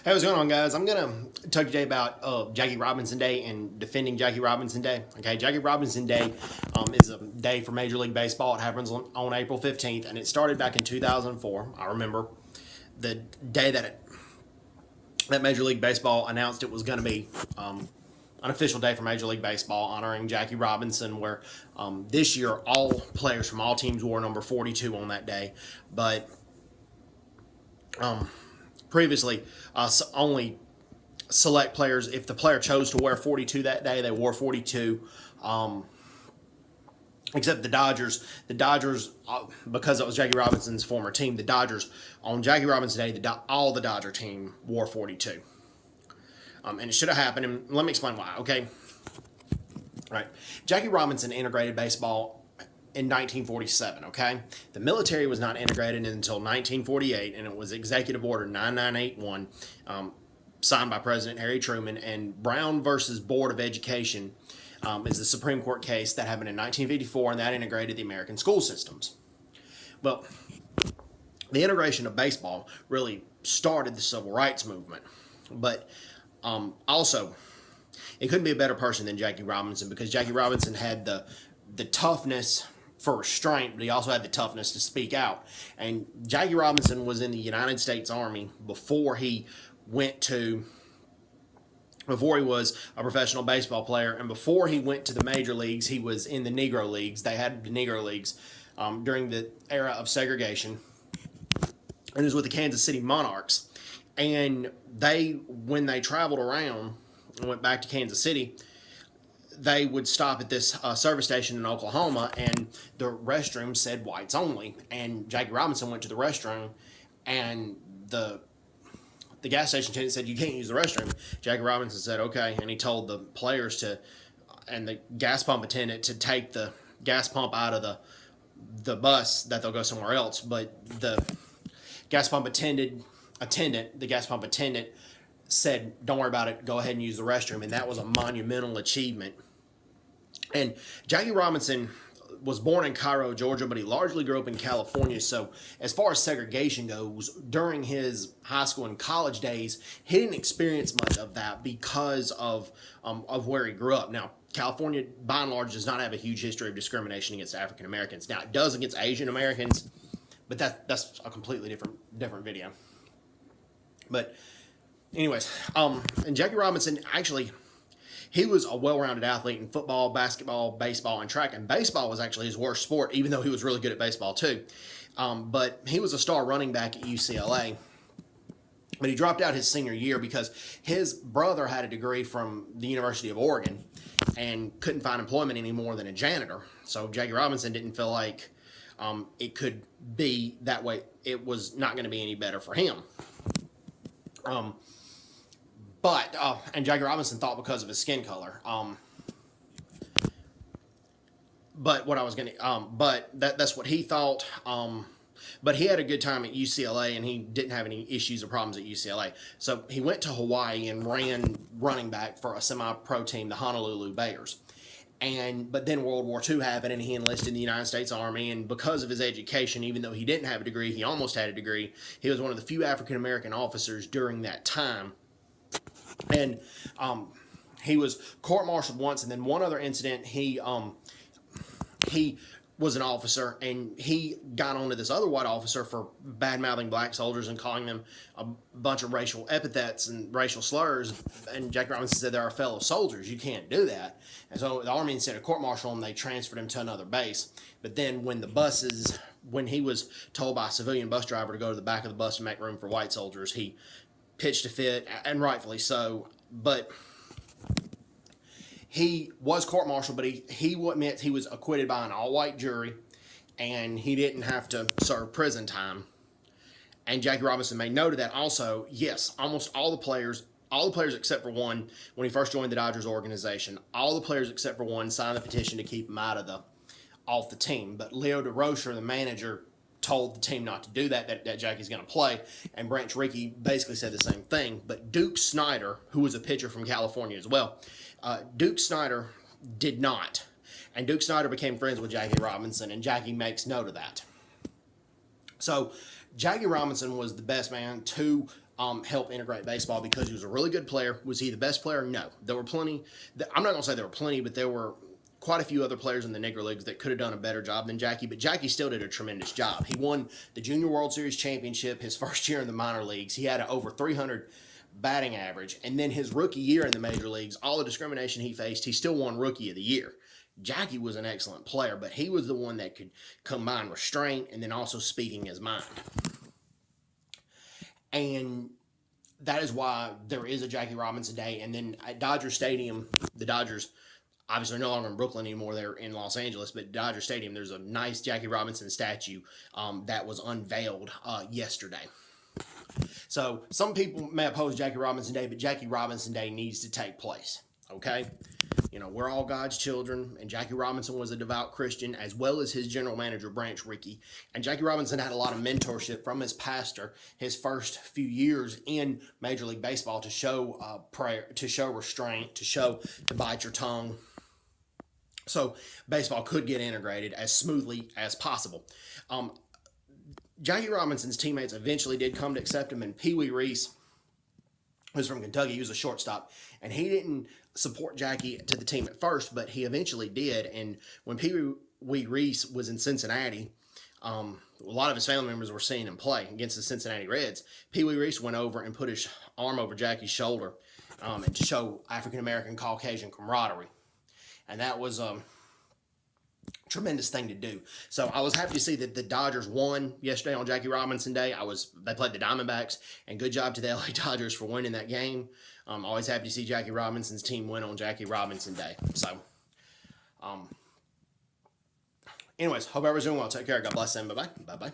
Hey, what's going on, guys? I'm going to talk today about Jackie Robinson Day and defending Jackie Robinson Day. Okay, Jackie Robinson Day is a day for Major League Baseball. It happens on April 15th, and it started back in 2004. I remember the day that Major League Baseball announced it was going to be an official day for Major League Baseball honoring Jackie Robinson, where this year all players from all teams wore number 42 on that day. But previously, only select players, if the player chose to wear 42 that day, they wore 42. Except the Dodgers. The Dodgers, because it was Jackie Robinson's former team, the Dodgers, on Jackie Robinson Day, all the Dodger team wore 42. And it should have happened, and let me explain why, okay? All right. Jackie Robinson integrated baseball in 1947, okay? The military was not integrated until 1948, and it was Executive Order 9981, signed by President Harry Truman, and Brown versus Board of Education is the Supreme Court case that happened in 1954, and that integrated the American school systems. Well, the integration of baseball really started the civil rights movement, but also, it couldn't be a better person than Jackie Robinson, because Jackie Robinson had the toughness for restraint, but he also had the toughness to speak out. And Jackie Robinson was in the United States Army before he was a professional baseball player, and before he went to the major leagues, he was in the Negro Leagues. They had the Negro Leagues during the era of segregation, and he was with the Kansas City Monarchs. And when they traveled around and went back to Kansas City, they would stop at this service station in Oklahoma, and the restroom said whites only. And Jackie Robinson went to the restroom, and the gas station attendant said, "You can't use the restroom." Jackie Robinson said, "Okay," and he told the players and the gas pump attendant to take the gas pump out of the bus, that they'll go somewhere else. But the gas pump attendant said, "Don't worry about it, go ahead and use the restroom," and that was a monumental achievement. And Jackie Robinson was born in Cairo, Georgia, but he largely grew up in California. So as far as segregation goes, during his high school and college days, he didn't experience much of that because of where he grew up. Now, California, by and large, does not have a huge history of discrimination against African Americans. Now, it does against Asian Americans, but that's a completely different video. But anyways, and Jackie Robinson, actually, he was a well-rounded athlete in football, basketball, baseball, and track. And baseball was actually his worst sport, even though he was really good at baseball too. But he was a star running back at UCLA. But he dropped out his senior year because his brother had a degree from the University of Oregon and couldn't find employment any more than a janitor. So Jackie Robinson didn't feel like it could be that way. It was not going to be any better for him. And Jackie Robinson thought because of his skin color. But that's what he thought. But he had a good time at UCLA, and he didn't have any issues or problems at UCLA. So he went to Hawaii and ran running back for a semi-pro team, the Honolulu Bears. But then World War II happened, and he enlisted in the United States Army. And because of his education, even though he didn't have a degree, he almost had a degree. He was one of the few African American officers during that time. And he was court-martialed once, and then one other incident, he was an officer, and he got onto this other white officer for bad-mouthing black soldiers and calling them a bunch of racial epithets and racial slurs. And Jackie Robinson said, "They're our fellow soldiers. You can't do that." And so the Army, instead of court-martial him, they transferred him to another base. But then when he was told by a civilian bus driver to go to the back of the bus and make room for white soldiers, he pitched a fit, and rightfully so. But he was court-martialed, but he admits he was acquitted by an all-white jury, and he didn't have to serve prison time. And Jackie Robinson made note of that also. Yes, almost all the players except for one, when he first joined the Dodgers organization, all the players except for one signed the petition to keep him off the team. But Leo DeRocher, the manager, told the team not to do that Jackie's going to play, and Branch Rickey basically said the same thing. But Duke Snyder, who was a pitcher from California as well, Duke Snyder did not. And Duke Snyder became friends with Jackie Robinson, and Jackie makes note of that. So Jackie Robinson was the best man to help integrate baseball because he was a really good player. Was he the best player? No. There were plenty. I'm not going to say there were plenty, but there were quite a few other players in the Negro Leagues that could have done a better job than Jackie, but Jackie still did a tremendous job. He won the Junior World Series championship his first year in the minor leagues. He had an over 300 batting average, and then his rookie year in the major leagues, all the discrimination he faced, he still won Rookie of the Year. Jackie was an excellent player, but he was the one that could combine restraint and then also speaking his mind. And that is why there is a Jackie Robinson Day. And then at Dodger Stadium, the Dodgers obviously no longer in Brooklyn anymore. They're in Los Angeles, but Dodger Stadium, there's a nice Jackie Robinson statue that was unveiled yesterday. So some people may oppose Jackie Robinson Day, but Jackie Robinson Day needs to take place, okay? You know, we're all God's children, and Jackie Robinson was a devout Christian, as well as his general manager, Branch Rickey. And Jackie Robinson had a lot of mentorship from his pastor his first few years in Major League Baseball to show prayer, to show restraint, to bite your tongue, so baseball could get integrated as smoothly as possible. Jackie Robinson's teammates eventually did come to accept him, and Pee Wee Reese, who's from Kentucky, he was a shortstop, and he didn't support Jackie to the team at first, but he eventually did. And when Pee Wee Reese was in Cincinnati, a lot of his family members were seeing him play against the Cincinnati Reds. Pee Wee Reese went over and put his arm over Jackie's shoulder and to show African-American Caucasian camaraderie. And that was a tremendous thing to do. So I was happy to see that the Dodgers won yesterday on Jackie Robinson Day. They played the Diamondbacks, and good job to the LA Dodgers for winning that game. I'm always happy to see Jackie Robinson's team win on Jackie Robinson Day. So, anyways, hope everyone's doing well. Take care. God bless them. Bye-bye. Bye-bye.